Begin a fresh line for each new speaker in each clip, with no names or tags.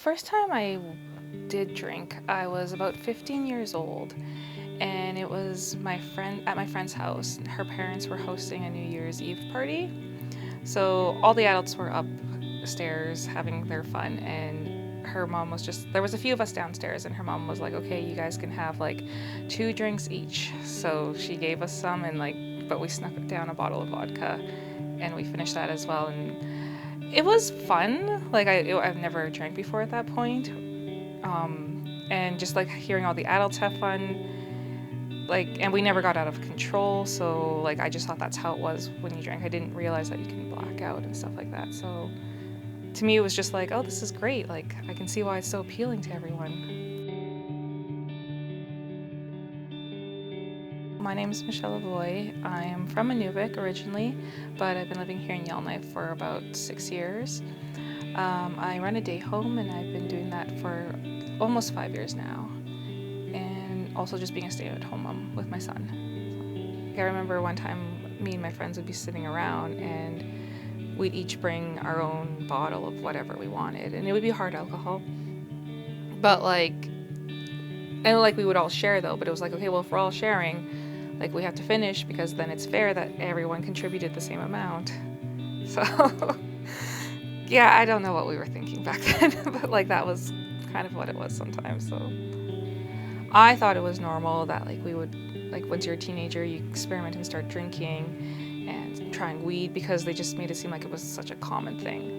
first time I did drink, I was about 15 years old, and it was at my friend's house. Her parents were hosting a New Year's Eve party, so all the adults were upstairs having their fun, and her mom was there was a few of us downstairs, and her mom was like, okay, you guys can have like 2 drinks each. So she gave us some, and but we snuck down a bottle of vodka, and we finished that as well, and it was fun. I've never drank before at that point. And just hearing all the adults have fun, and we never got out of control, so I just thought that's how it was when you drank. I didn't realize that you can black out and stuff like that. So to me it was just oh, this is great. I can see why it's so appealing to everyone. My name is Mishelle. I am from Inuvik originally, but I've been living here in Yellowknife for about 6 years. I run a day home, and I've been doing that for almost 5 years now, and also just being a stay-at-home mom with my son. I remember one time me and my friends would be sitting around, and we'd each bring our own bottle of whatever we wanted, and it would be hard alcohol, but we would all share though, but it was okay, well, if we're all sharing, we have to finish, because then it's fair that everyone contributed the same amount. So yeah, I don't know what we were thinking back then, but that was kind of what it was sometimes. So I thought it was normal that we would, once you're a teenager, you experiment and start drinking and trying weed, because they just made it seem like it was such a common thing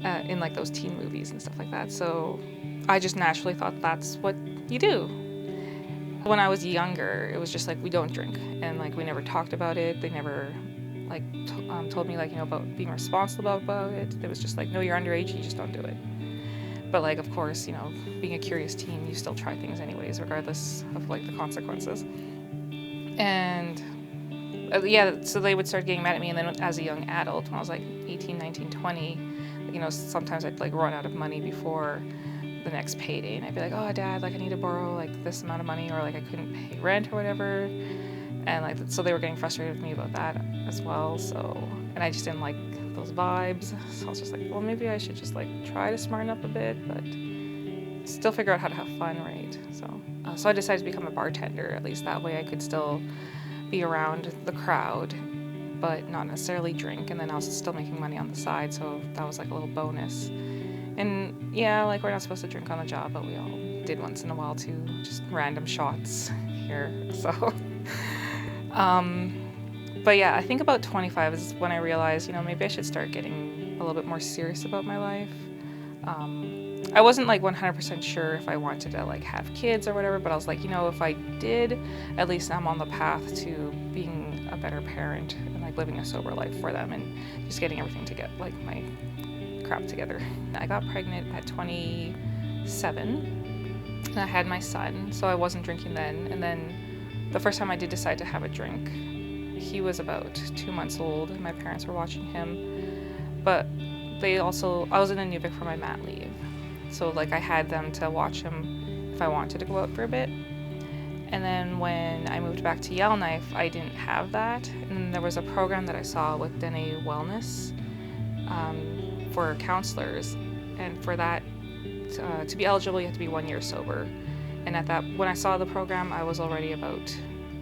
in those teen movies and stuff like that. So I just naturally thought that's what you do. When I was younger, it was just we don't drink, and we never talked about it. They never told me about being responsible about it. It was just no, you're underage, you just don't do it. But of course, being a curious teen, you still try things anyways, regardless of the consequences. And yeah, so they would start getting mad at me, and then as a young adult, when I was 18, 19, 20, sometimes I'd run out of money before the next payday, and I'd be oh, Dad, I need to borrow this amount of money, or I couldn't pay rent or whatever. And so they were getting frustrated with me about that as well. So, and I just didn't like those vibes. So I was just well, maybe I should just try to smarten up a bit, but still figure out how to have fun, right? So I decided to become a bartender. At least that way I could still be around the crowd, but not necessarily drink. And then I was still making money on the side, so that was a little bonus. And yeah, we're not supposed to drink on the job, but we all did once in a while too, just random shots here. So but yeah, I think about 25 is when I realized, maybe I should start getting a little bit more serious about my life. I wasn't 100% sure if I wanted to have kids or whatever, but I was if I did, at least I'm on the path to being a better parent and living a sober life for them, and just getting everything to get my crap together. I got pregnant at 27, and I had my son, so I wasn't drinking then. And then the first time I did decide to have a drink, he was about 2 months old, and my parents were watching him, but I was in Inuvik for my mat leave, so I had them to watch him if I wanted to go out for a bit. And then when I moved back to Yellowknife, I didn't have that, and there was a program that I saw with Dene Wellness for counselors, and for that to be eligible, you have to be 1 year sober. And when I saw the program, I was already about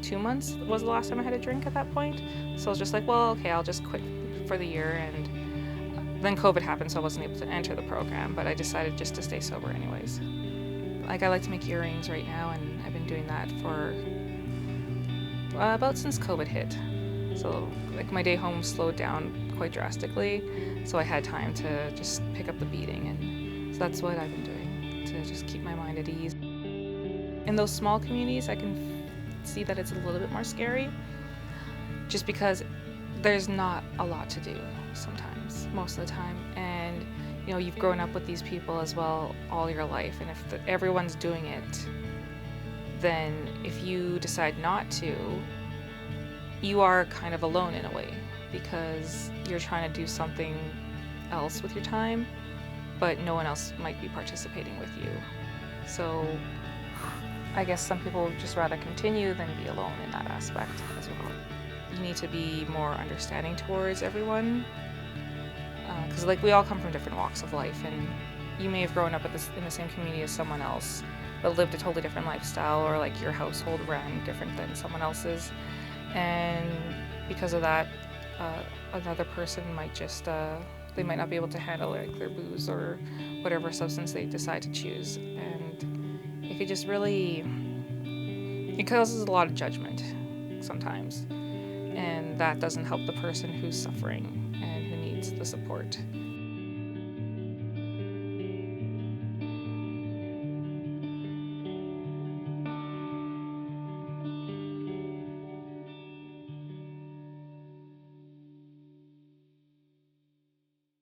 2 months was the last time I had a drink at that point. So I was just well, okay, I'll just quit for the year. And then COVID happened, so I wasn't able to enter the program, but I decided just to stay sober anyways. I like to make earrings right now, and I've been doing that for about since COVID hit. So my day home slowed down quite drastically, so I had time to just pick up the beading, and so that's what I've been doing to just keep my mind at ease. In those small communities, I can see that it's a little bit more scary, just because there's not a lot to do sometimes, most of the time, and you've grown up with these people as well all your life, and if everyone's doing it, then if you decide not to, you are kind of alone in a way, because you're trying to do something else with your time, but no one else might be participating with you. So I guess some people would just rather continue than be alone in that aspect as well. You need to be more understanding towards everyone, because we all come from different walks of life, and you may have grown up in the same community as someone else, but lived a totally different lifestyle, or like your household ran different than someone else's. And because of that, another person might just, they might not be able to handle like their booze or whatever substance they decide to choose. And it could just really, it causes a lot of judgment sometimes. And that doesn't help the person who's suffering and who needs the support.